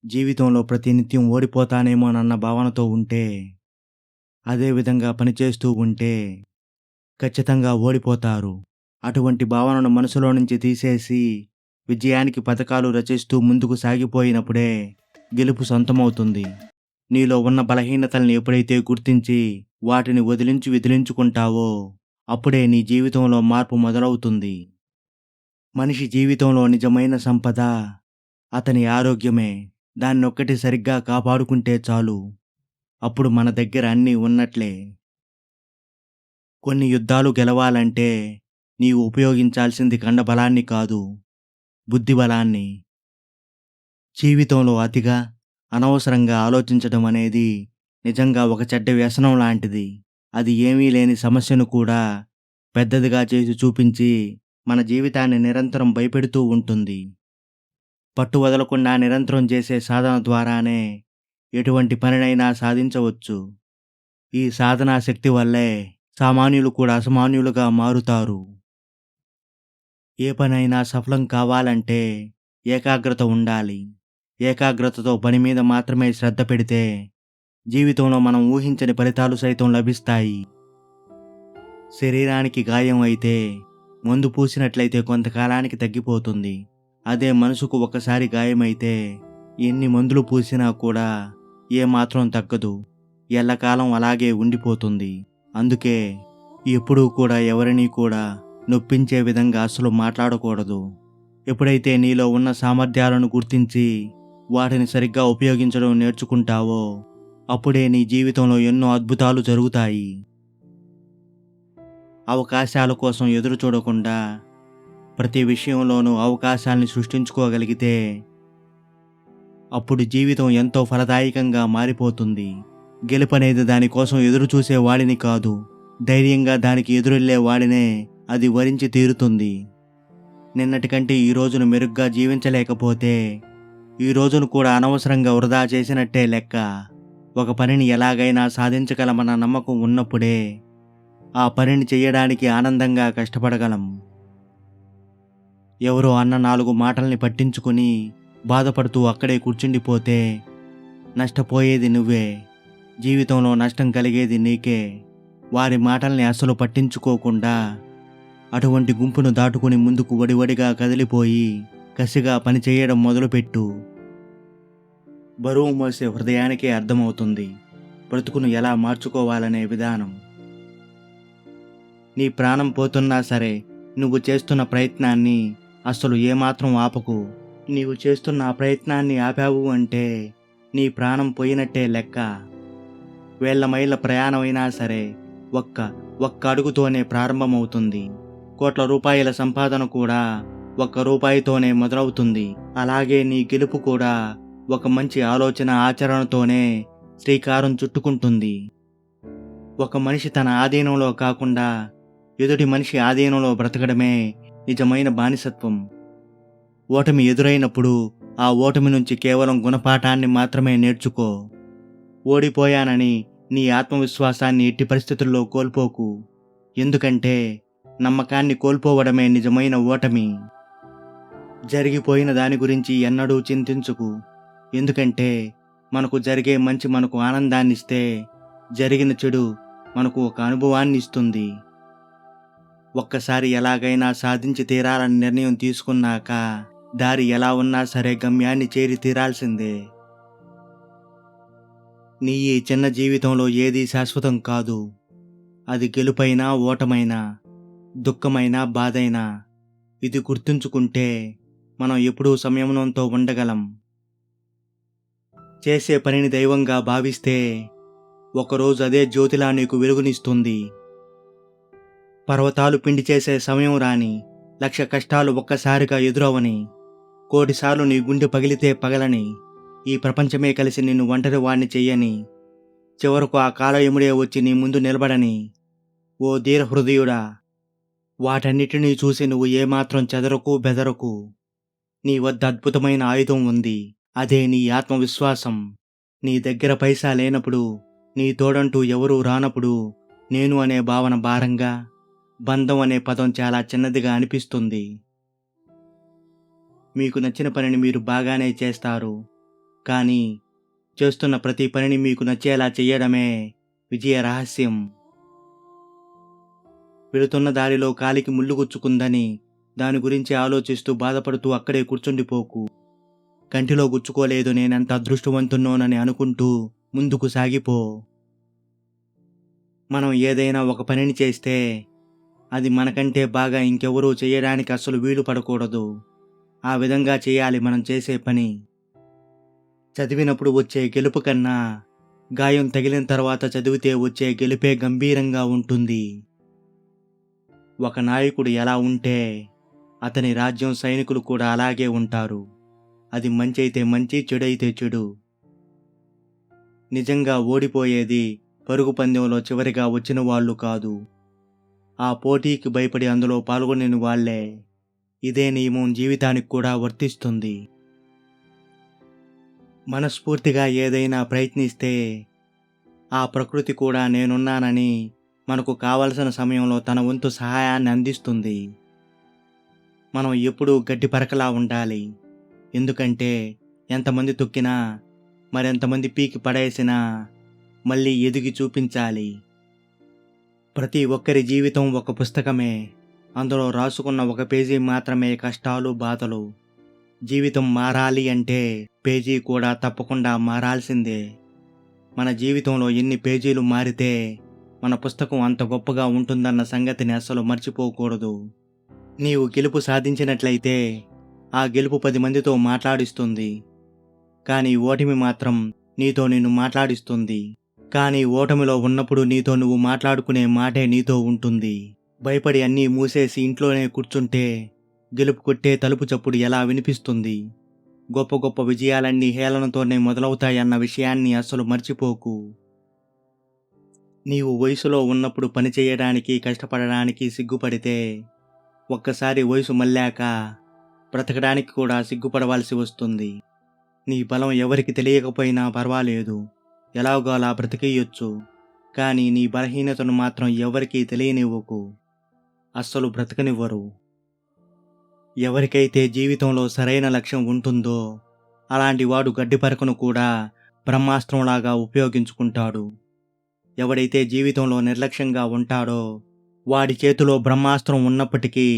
జీవితంలో ప్రతినిత్యం ఓడిపోతానేమోనన్న భావనతో ఉంటే, అదే విధంగా పనిచేస్తూ ఉంటే ఖచ్చితంగా ఓడిపోతారు. అటువంటి భావనను మనసులో నుంచి తీసేసి, విజయానికి పథకాలు రచిస్తూ ముందుకు సాగిపోయినప్పుడే గెలుపు సొంతమవుతుంది. నీలో ఉన్న బలహీనతల్ని ఎప్పుడైతే గుర్తించి, వాటిని విదిలించుకుంటావో, అప్పుడే నీ జీవితంలో మార్పు మొదలవుతుంది. మనిషి జీవితంలో నిజమైన సంపద అతని ఆరోగ్యమే. దాన్నొక్కటి సరిగ్గా కాపాడుకుంటే చాలు. అప్పుడు మన దగ్గర అన్నీ ఉన్నట్లే. కొన్ని యుద్ధాలు గెలవాలంటే నీవు ఉపయోగించాల్సింది కండబలాన్ని కాదు, బుద్ధిబలాన్ని. జీవితంలో అతిగా, అనవసరంగా ఆలోచించడం అనేది నిజంగా ఒక చెడ్డ వ్యసనం లాంటిది. అది ఏమీ లేని సమస్యను కూడా పెద్దదిగా చేసి చూపించి మన జీవితాన్ని నిరంతరం భయపెడుతూ ఉంటుంది. పట్టు వదలకుండా నిరంతరం చేసే సాధన ద్వారానే ఎటువంటి పనినైనా సాధించవచ్చు. ఈ సాధనా శక్తి వల్లే సామాన్యులు కూడా అసామాన్యులుగా మారుతారు. ఏ పనైనా సఫలం కావాలంటే ఏకాగ్రత ఉండాలి. ఏకాగ్రతతో పని మీద మాత్రమే శ్రద్ధ పెడితే జీవితంలో మనం ఊహించని ఫలితాలు సైతం లభిస్తాయి. శరీరానికి గాయం అయితే మందు పూసినట్లయితే కొంతకాలానికి తగ్గిపోతుంది. అదే మనసుకు ఒకసారి గాయమైతే ఎన్ని మందులు పూసినా కూడా ఏమాత్రం తగ్గదు. ఎల్లకాలం అలాగే ఉండిపోతుంది. అందుకే ఎప్పుడూ కూడా ఎవరినీ కూడా నొప్పించే విధంగా అసలు మాట్లాడకూడదు. ఎప్పుడైతే నీలో ఉన్న సామర్థ్యాలను గుర్తించి వాటిని సరిగ్గా ఉపయోగించడం నేర్చుకుంటావో, అప్పుడే నీ జీవితంలో ఎన్నో అద్భుతాలు జరుగుతాయి. అవకాశాల కోసం ఎదురు చూడకుండా ప్రతి విషయంలోనూ అవకాశాల్ని సృష్టించుకోగలిగితే అప్పుడు జీవితం ఎంతో ఫలదాయకంగా మారిపోతుంది. గెలుపనేది దానికోసం ఎదురు చూసే వాడిని కాదు, ధైర్యంగా దానికి ఎదురెళ్లే వాడినే అది వరించి తీరుతుంది. నిన్నటికంటే ఈ రోజును మెరుగ్గా జీవించలేకపోతే ఈ రోజును కూడా అనవసరంగా వృధా చేసినట్టే లెక్క. ఒక పనిని ఎలాగైనా సాధించగలమన్న నమ్మకం ఉన్నప్పుడే ఆ పనిని చెయ్యడానికి ఆనందంగా కష్టపడగలం. ఎవరో అన్న 4 మాటల్ని పట్టించుకుని బాధపడుతూ అక్కడే కూర్చుండిపోతే నష్టపోయేది నువ్వే. జీవితంలో నష్టం కలిగేది నీకే. వారి మాటల్ని అస్సలు పట్టించుకోకుండా అటువంటి గుంపును దాటుకుని ముందుకు వడివడిగా కదిలిపోయి కసిగా పనిచేయడం మొదలుపెట్టు. బరువు మోసే హృదయానికే అర్థమవుతుంది బ్రతుకును ఎలా మార్చుకోవాలనే విధానం. నీ ప్రాణం పోతున్నా సరే నువ్వు చేస్తున్న ప్రయత్నాన్ని అస్సలు ఏమాత్రం ఆపకు. నీవు చేస్తున్న ఆ ప్రయత్నాన్ని ఆపావు అంటే నీ ప్రాణం పోయినట్టే లెక్క. వేళ్ల మైళ్ళ ప్రయాణమైనా సరే ఒక్క అడుగుతోనే ప్రారంభమవుతుంది. కోట్ల రూపాయల సంపాదన కూడా ₹1తోనే మొదలవుతుంది. అలాగే నీ గెలుపు కూడా ఒక మంచి ఆలోచన ఆచరణతోనే శ్రీకారం చుట్టుకుంటుంది. ఒక మనిషి తన ఆధీనంలో కాకుండా ఎదుటి మనిషి ఆధీనంలో బ్రతకడమే నిజమైన బానిసత్వం. ఓటమి ఎదురైనప్పుడు ఆ ఓటమి నుంచి కేవలం గుణపాఠాన్ని మాత్రమే నేర్చుకో. ఓడిపోయానని నీ ఆత్మవిశ్వాసాన్ని ఎట్టి పరిస్థితుల్లో కోల్పోకు. ఎందుకంటే నమ్మకాన్ని కోల్పోవడమే నిజమైన ఓటమి. జరిగిపోయిన దాని గురించి ఎన్నడూ చింతించుకు. ఎందుకంటే మనకు జరిగే మంచి మనకు ఆనందాన్నిస్తే, జరిగిన చెడు మనకు ఒక అనుభవాన్ని ఇస్తుంది. ఒక్కసారి ఎలాగైనా సాధించి తీరాలని నిర్ణయం తీసుకున్నాక దారి ఎలా ఉన్నా సరే గమ్యాన్ని చేరి తీరాల్సిందే. నీ ఈ చిన్న జీవితంలో ఏదీ శాశ్వతం కాదు. అది గెలుపైనా ఓటమైనా, దుఃఖమైనా బాధైనా. ఇది గుర్తుంచుకుంటే మనం ఎప్పుడూ సంయమనంతో ఉండగలం. చేసే పనిని దైవంగా భావిస్తే ఒకరోజు అదే జ్యోతిలా నీకు వెలుగునిస్తుంది. పర్వతాలు పిండి చేసే సమయం రాని, 1,00,000 కష్టాలు ఒక్కసారిగా ఎదురవని, 1,000,000 సార్లు నీ గుండె పగిలితే పగలని, ఈ ప్రపంచమే కలిసి నిన్ను ఒంటరి వాణ్ణి చెయ్యని, చివరకు ఆ కాలయముడే వచ్చి నీ ముందు నిలబడని. ఓ ధీర హృదయుడా, వాటన్నిటినీ చూసి నువ్వు ఏమాత్రం చెదరకు బెదరకు. నీ వద్ద అద్భుతమైన ఆయుధం ఉంది. అదే నీ ఆత్మవిశ్వాసం. నీ దగ్గర పైసా లేనప్పుడు, నీ తోడంటూ ఎవరూ రానప్పుడు నేను అనే భావన భారంగా, బంధం అనే పదం చాలా చిన్నదిగా అనిపిస్తుంది. మీకు నచ్చిన పనిని మీరు బాగానే చేస్తారు. కానీ చేస్తున్న ప్రతి పనిని మీకు నచ్చేలా చేయడమే విజయ రహస్యం. వెళుతున్న దారిలో కాలికి ముళ్ళు గుచ్చుకుందని దాని గురించి ఆలోచిస్తూ బాధపడుతూ అక్కడే కూర్చుండిపోకు. కంటిలో గుచ్చుకోలేదు, నేనెంత అదృష్టవంతున్నోనని అనుకుంటూ ముందుకు సాగిపో. మనం ఏదైనా ఒక పనిని చేస్తే అది మనకంటే బాగా ఇంకెవరూ చేయడానికి అస్సలు వీలు పడకూడదు. ఆ విధంగా చేయాలి మనం చేసే పని. చదివినప్పుడు వచ్చే గెలుపు కన్నా గాయం తగిలిన తర్వాత చదివితే వచ్చే గెలుపే గంభీరంగా ఉంటుంది. ఒక నాయకుడు ఎలా ఉంటే అతని రాజ్యం సైనికులు కూడా అలాగే ఉంటారు. అది మంచి అయితే మంచి, చెడు అయితే చెడు. నిజంగా ఓడిపోయేది పరుగు పందెంలో చివరిగా వచ్చిన వాళ్ళు కాదు, ఆ పోటీకి భయపడి అందులో పాల్గొని వాళ్లే. ఇదే నియమం జీవితానికి కూడా వర్తిస్తుంది. మనస్ఫూర్తిగా ఏదైనా ప్రయత్నిస్తే ఆ ప్రకృతి కూడా నేనున్నానని మనకు కావలసిన సమయంలో తన వంతు సహాయాన్ని అందిస్తుంది. మనం ఎప్పుడూ గడ్డి పరకలా ఉండాలి. ఎందుకంటే ఎంతమంది తొక్కినా, మరెంతమంది పీకి పడేసినా మళ్ళీ ఎదిగి చూపించాలి. ప్రతి ఒక్కరి జీవితం ఒక పుస్తకమే. అందులో రాసుకున్న ఒక పేజీ మాత్రమే కష్టాలు, బాధలు. జీవితం మారాలి అంటే పేజీ కూడా తప్పకుండా మారాల్సిందే. మన జీవితంలో ఎన్ని పేజీలు మారితే మన పుస్తకం అంత గొప్పగా ఉంటుందన్న సంగతిని అస్సలు మర్చిపోకూడదు. నీవు గెలుపు సాధించినట్లయితే ఆ గెలుపు 10 మందితో మాట్లాడిస్తుంది. కానీ ఓటమి మాత్రం నీతో నిన్ను మాట్లాడిస్తుంది. కానీ ఓటమిలో ఉన్నప్పుడు నీతో నువ్వు మాట్లాడుకునే మాటే నీతో ఉంటుంది. భయపడి అన్నీ మూసేసి ఇంట్లోనే కూర్చుంటే గెలుపు కొట్టే తలుపు చప్పుడు ఎలా వినిపిస్తుంది? గొప్ప గొప్ప విజయాలన్నీ హేళనతోనే మొదలవుతాయన్న విషయాన్ని అస్సలు మర్చిపోకు. నీవు వయసులో ఉన్నప్పుడు పని చేయడానికి, కష్టపడడానికి సిగ్గుపడితే ఒక్కసారి వయసు మళ్ళాక బ్రతకడానికి కూడా సిగ్గుపడవలసి వస్తుంది. నీ బలం ఎవరికి తెలియకపోయినా పర్వాలేదు, ఎలాగో అలా బ్రతికేయొచ్చు. కానీ నీ బలహీనతను మాత్రం ఎవరికీ తెలియనివ్వకు, అస్సలు బ్రతకనివ్వరు. ఎవరికైతే జీవితంలో సరైన లక్ష్యం ఉంటుందో అలాంటి వాడు గడ్డిపరకను కూడా బ్రహ్మాస్త్రంలాగా ఉపయోగించుకుంటాడు. ఎవడైతే జీవితంలో నిర్లక్ష్యంగా ఉంటాడో వాడి చేతిలో బ్రహ్మాస్త్రం ఉన్నప్పటికీ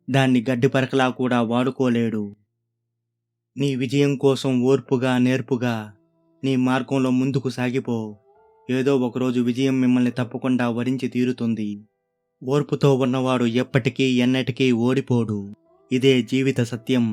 దాన్ని గడ్డిపరకలా కూడా వాడుకోలేడు. నీ విజయం కోసం ఓర్పుగా, నేర్పుగా నీ మార్గంలో ముందుకు సాగిపో. ఏదో ఒకరోజు విజయం మిమ్మల్ని తప్పకుండా వరించి తీరుతుంది. ఓర్పుతో ఉన్నవాడు ఎప్పటికీ ఎన్నటికీ ఓడిపోడు. ఇదే జీవిత సత్యం.